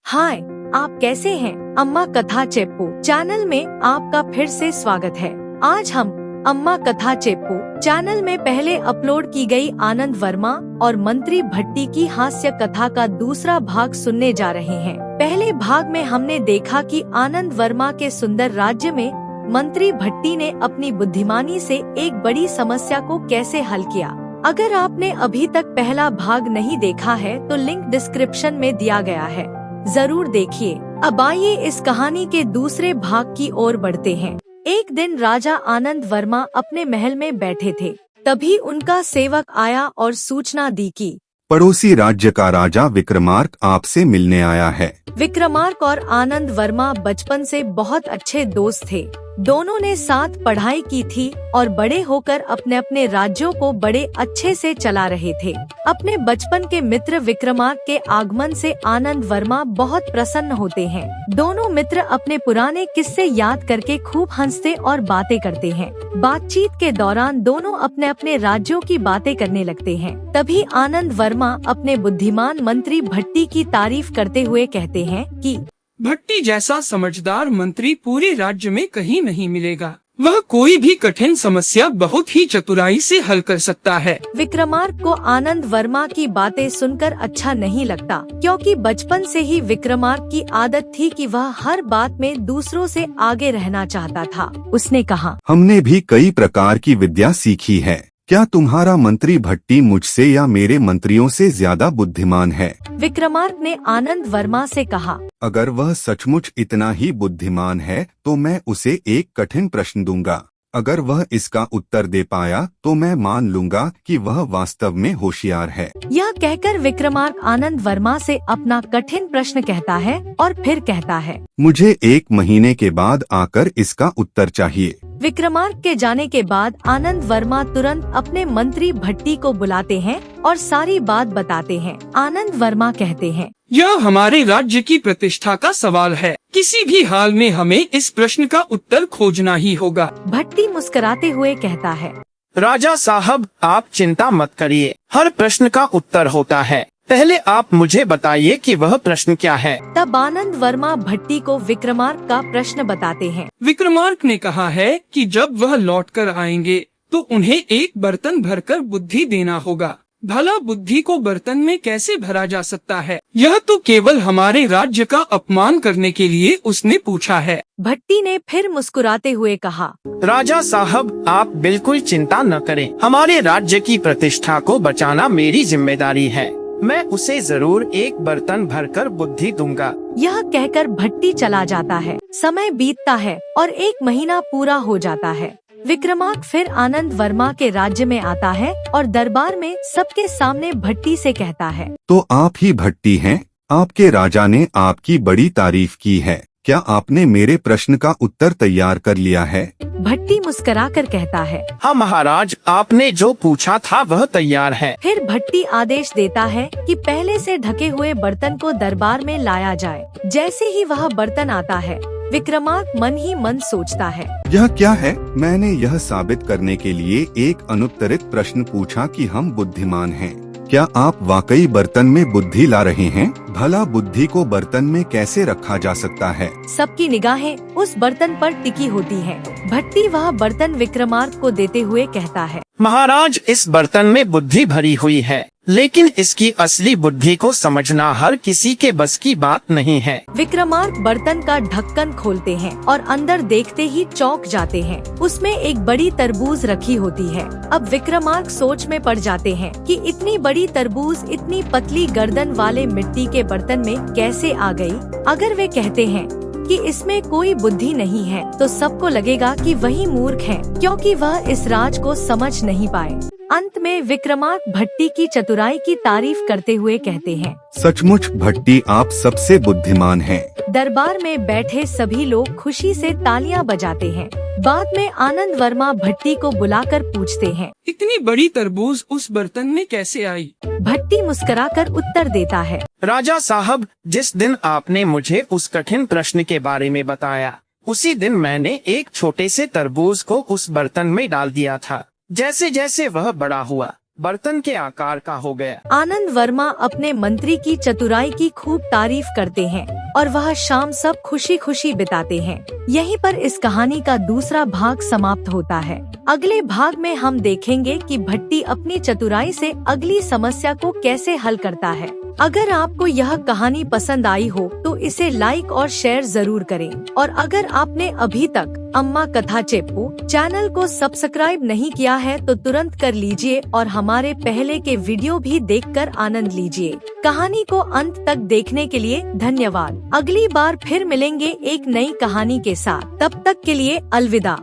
हाय, आप कैसे हैं? अम्मा कथा चेप्पू चैनल में आपका फिर से स्वागत है। आज हम अम्मा कथा चेप्पू चैनल में पहले अपलोड की गई आनंद वर्मा और मंत्री भट्टी की हास्य कथा का दूसरा भाग सुनने जा रहे हैं। पहले भाग में हमने देखा कि आनंद वर्मा के सुंदर राज्य में मंत्री भट्टी ने अपनी बुद्धिमानी से एक बड़ी समस्या को कैसे हल किया। अगर आपने अभी तक पहला भाग नहीं देखा है तो लिंक डिस्क्रिप्शन में दिया गया है, जरूर देखिए। अब आइए इस कहानी के दूसरे भाग की ओर बढ़ते हैं। एक दिन राजा आनंद वर्मा अपने महल में बैठे थे, तभी उनका सेवक आया और सूचना दी कि पड़ोसी राज्य का राजा विक्रमार्क आपसे मिलने आया है। विक्रमार्क और आनंद वर्मा बचपन से बहुत अच्छे दोस्त थे। दोनों ने साथ पढ़ाई की थी और बड़े होकर अपने अपने राज्यों को बड़े अच्छे से चला रहे थे। अपने बचपन के मित्र विक्रमार्क के आगमन से आनंद वर्मा बहुत प्रसन्न होते हैं। दोनों मित्र अपने पुराने किस्से याद करके खूब हंसते और बातें करते हैं। बातचीत के दौरान दोनों अपने अपने राज्यों की बातें करने लगते हैं। तभी आनंद वर्मा अपने बुद्धिमान मंत्री भट्टी की तारीफ करते हुए कहते हैं कि भट्टी जैसा समझदार मंत्री पूरे राज्य में कहीं नहीं मिलेगा। वह कोई भी कठिन समस्या बहुत ही चतुराई से हल कर सकता है। विक्रमार्क को आनंद वर्मा की बातें सुनकर अच्छा नहीं लगता, क्योंकि बचपन से ही विक्रमार्क की आदत थी कि वह हर बात में दूसरों से आगे रहना चाहता था। उसने कहा, हमने भी कई प्रकार की विद्या सीखी है। क्या तुम्हारा मंत्री भट्टी मुझसे या मेरे मंत्रियों से ज्यादा बुद्धिमान है? विक्रमार्क ने आनंद वर्मा से कहा, अगर वह सचमुच इतना ही बुद्धिमान है तो मैं उसे एक कठिन प्रश्न दूंगा। अगर वह इसका उत्तर दे पाया तो मैं मान लूंगा कि वह वास्तव में होशियार है। यह कहकर विक्रमार्क आनंद वर्मा से अपना कठिन प्रश्न कहता है और फिर कहता है, मुझे 1 महीने के बाद आकर इसका उत्तर चाहिए। विक्रमार्क के जाने के बाद आनंद वर्मा तुरंत अपने मंत्री भट्टी को बुलाते हैं और सारी बात बताते हैं। आनंद वर्मा कहते हैं, यह हमारे राज्य की प्रतिष्ठा का सवाल है। किसी भी हाल में हमें इस प्रश्न का उत्तर खोजना ही होगा। भट्टी मुस्कुराते हुए कहता है, राजा साहब, आप चिंता मत करिए, हर प्रश्न का उत्तर होता है। पहले आप मुझे बताइए कि वह प्रश्न क्या है। तब आनंद वर्मा भट्टी को विक्रमार्क का प्रश्न बताते हैं। विक्रमार्क ने कहा है कि जब वह लौट कर आएंगे तो उन्हें एक बर्तन भरकर बुद्धि देना होगा। भला बुद्धि को बर्तन में कैसे भरा जा सकता है? यह तो केवल हमारे राज्य का अपमान करने के लिए उसने पूछा है। भट्टी ने फिर मुस्कुराते हुए कहा, राजा साहब, आप बिल्कुल चिंता न करें। हमारे राज्य की प्रतिष्ठा को बचाना मेरी जिम्मेदारी है। मैं उसे जरूर एक बर्तन भरकर बुद्धि दूंगा। यह कहकर भट्टी चला जाता है। समय बीतता है और 1 महीना पूरा हो जाता है। विक्रमार्क फिर आनंद वर्मा के राज्य में आता है और दरबार में सबके सामने भट्टी से कहता है, तो आप ही भट्टी हैं? आपके राजा ने आपकी बड़ी तारीफ की है। क्या आपने मेरे प्रश्न का उत्तर तैयार कर लिया है? भट्टी मुस्कुराकर कहता है, हाँ महाराज, आपने जो पूछा था वह तैयार है। फिर भट्टी आदेश देता है कि पहले से ढके हुए बर्तन को दरबार में लाया जाए। जैसे ही वह बर्तन आता है, विक्रमार्क मन ही मन सोचता है, यह क्या है? मैंने यह साबित करने के लिए एक अनुत्तरित प्रश्न पूछा कि हम बुद्धिमान हैं। क्या आप वाकई बर्तन में बुद्धि ला रहे हैं? भला बुद्धि को बर्तन में कैसे रखा जा सकता है? सबकी निगाहें उस बर्तन पर टिकी होती हैं। भट्टी वह बर्तन विक्रमार्क को देते हुए कहता है, महाराज, इस बर्तन में बुद्धि भरी हुई है, लेकिन इसकी असली बुद्धि को समझना हर किसी के बस की बात नहीं है। विक्रमार्क बर्तन का ढक्कन खोलते हैं और अंदर देखते ही चौंक जाते हैं। उसमें एक बड़ी तरबूज रखी होती है। अब विक्रमार्क सोच में पड़ जाते हैं कि इतनी बड़ी तरबूज इतनी पतली गर्दन वाले मिट्टी के बर्तन में कैसे आ गई। अगर वे कहते हैं कि इसमें कोई बुद्धि नहीं है तो सबको लगेगा कि वही मूर्ख है, क्योंकि वह इस राज को समझ नहीं पाए। अंत में विक्रमार्क भट्टी की चतुराई की तारीफ करते हुए कहते हैं, सचमुच भट्टी, आप सबसे बुद्धिमान हैं। दरबार में बैठे सभी लोग खुशी से तालियां बजाते हैं। बाद में आनंद वर्मा भट्टी को बुलाकर पूछते हैं, इतनी बड़ी तरबूज उस बर्तन में कैसे आई? भट्टी मुस्कुराकर उत्तर देता है, राजा साहब, जिस दिन आपने मुझे उस कठिन प्रश्न के बारे में बताया, उसी दिन मैंने एक छोटे से तरबूज को उस बर्तन में डाल दिया था। जैसे जैसे वह बड़ा हुआ, बर्तन के आकार का हो गया। आनंद वर्मा अपने मंत्री की चतुराई की खूब तारीफ करते हैं और वह शाम सब खुशी खुशी बिताते हैं। यहीं पर इस कहानी का दूसरा भाग समाप्त होता है। अगले भाग में हम देखेंगे कि भट्टी अपनी चतुराई से अगली समस्या को कैसे हल करता है। अगर आपको यह कहानी पसंद आई हो तो इसे लाइक और शेयर जरूर करें, और अगर आपने अभी तक अम्मा कथा चेप्पू चैनल को सब्सक्राइब नहीं किया है तो तुरंत कर लीजिए और हमारे पहले के वीडियो भी देखकर आनंद लीजिए। कहानी को अंत तक देखने के लिए धन्यवाद। अगली बार फिर मिलेंगे एक नई कहानी के साथ। तब तक के लिए अलविदा।